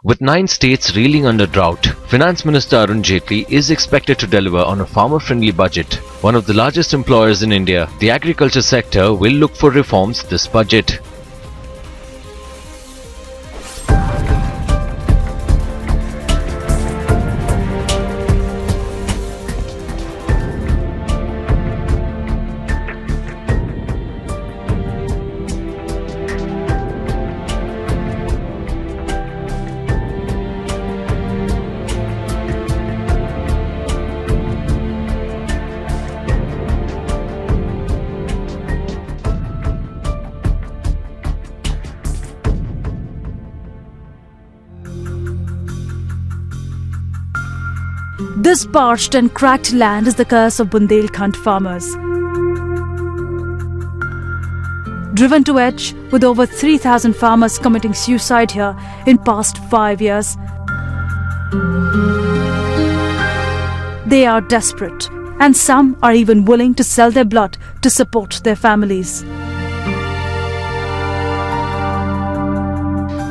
With 9 states reeling under drought, Finance Minister Arun Jaitley is expected to deliver on a farmer-friendly budget. One of the largest employers in India, the agriculture sector will look for reforms this budget. This parched and cracked land is the curse of Bundelkhand farmers. Driven to edge, with over 3,000 farmers committing suicide here in past 5 years, they are desperate, and some are even willing to sell their blood to support their families.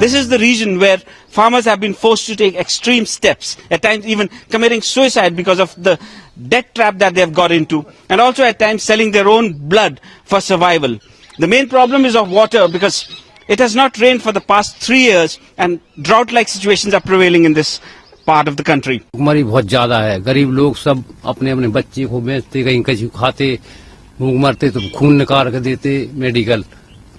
This is the region where farmers have been forced to take extreme steps, at times even committing suicide because of the debt trap that they have got into, and also at times selling their own blood for survival. The main problem is of water, because it has not rained for the past 3 years and drought-like situations are prevailing in this part of the country. भूखमरी बहुत ज्यादा है, गरीब लोग सब अपने अपने बच्चे को बेचते, कहीं कहीं खाते, भूख मरते तो खून निकाल के देते मेडिकल,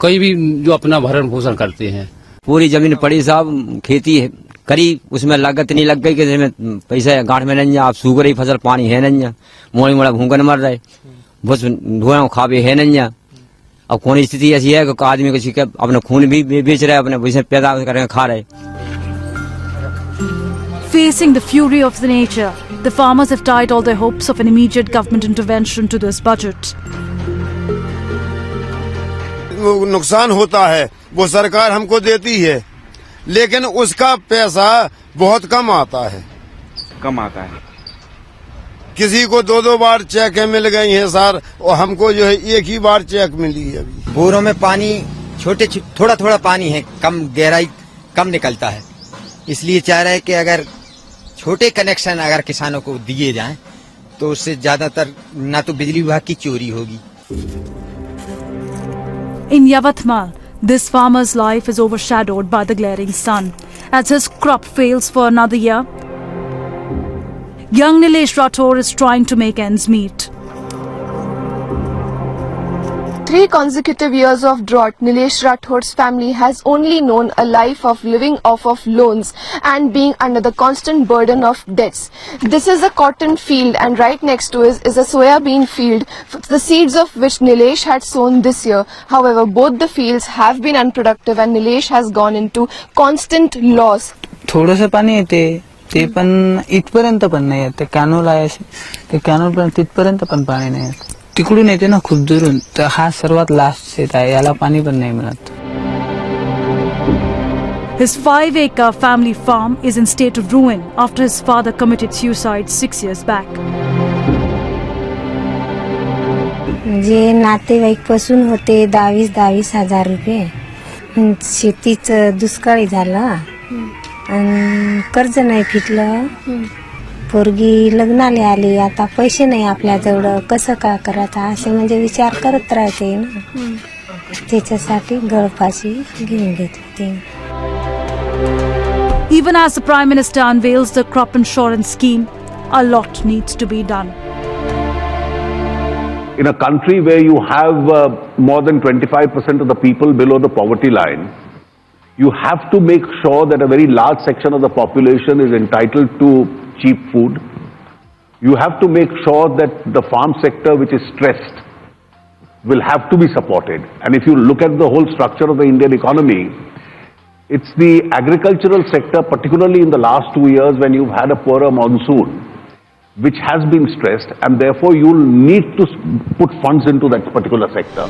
कई भी जो अपना भरण पोषण करते हैं। पूरी जमीन पड़ी साहब, खेती है करी, उसमें लागत नहीं लग गई कि इसमें पैसा गांठ में नहीं, आप सूख रही फसल, पानी है नहीं, मोड़ी मोड़ा भूखन मर रहे, बस धुआं खावे है नहीं। अब कौन स्थिति ऐसी है कि आदमी को अपना खून भी बेच रहे, अपने पैसे पैदा करके खा रहे। Facing the fury of the nature, the farmers have tied all their hopes of an immediate government intervention to this budget. नुकसान होता है वो सरकार हमको देती है, लेकिन उसका पैसा बहुत कम आता है। किसी को 2-2 बार चेक मिल गई है सर, और हमको जो है एक ही बार चेक मिली है। अभी बोरों में पानी थोड़ा थोड़ा पानी है, कम गहराई कम निकलता है, इसलिए चाह रहे हैं कि अगर छोटे कनेक्शन अगर किसानों को दिए जाएं तो उससे ज्यादातर ना तो बिजली विभाग की चोरी होगी। In Yavatmal, this farmer's life is overshadowed by the glaring sun, as his crop fails for another year. Young Nilesh Rathore is trying to make ends meet. 3 consecutive years of drought, Nilesh Rathore's family has only known a life of living off of loans and being under the constant burden of debts. This is a cotton field, and right next to it is a soya bean field, the seeds of which Nilesh had sown this year. However, both the fields have been unproductive and Nilesh has gone into constant loss. थोडंसं पाणी येते, ते पण इथपर्यंत पण नाही येते, कॅनोल आहे ते कॅनोल पण तिथपर्यंत पण पाणी नाही येत, तिकडून येते ना खूप दुरून, तर हा सर्वात लास्ट शेत आहे, याला पाणी पण नाही मिळत. His 5-acre family farm is in state of ruin after his father committed suicide 6 years back. जे नातेवाईक पासून होते 22,000 रुपये, शेतीचं दुष्काळी झालं आणि कर्ज नाही फिटलं, पोरगी लग्नाला आली, आता पैसे नाही आपल्याजवळ, कसं काय करायचं असे म्हणजे विचार करत राहते ना, त्याच्यासाठी गळफाशी घेऊन घेत होते. Even as the Prime Minister unveils the crop insurance scheme, a lot needs to be done. In a country where you have more than 25% of the people below the poverty line, you have to make sure that a very large section of the population is entitled to cheap food. You have to make sure that the farm sector, which is stressed, will have to be supported. And if you look at the whole structure of the Indian economy, it's the agricultural sector, particularly in the last 2 years when you've had a poorer monsoon, which has been stressed, and therefore you'll need to put funds into that particular sector.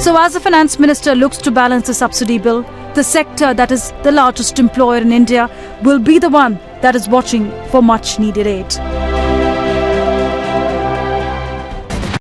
So as the Finance Minister looks to balance the subsidy bill, the sector that is the largest employer in India will be the one that is watching for much needed aid.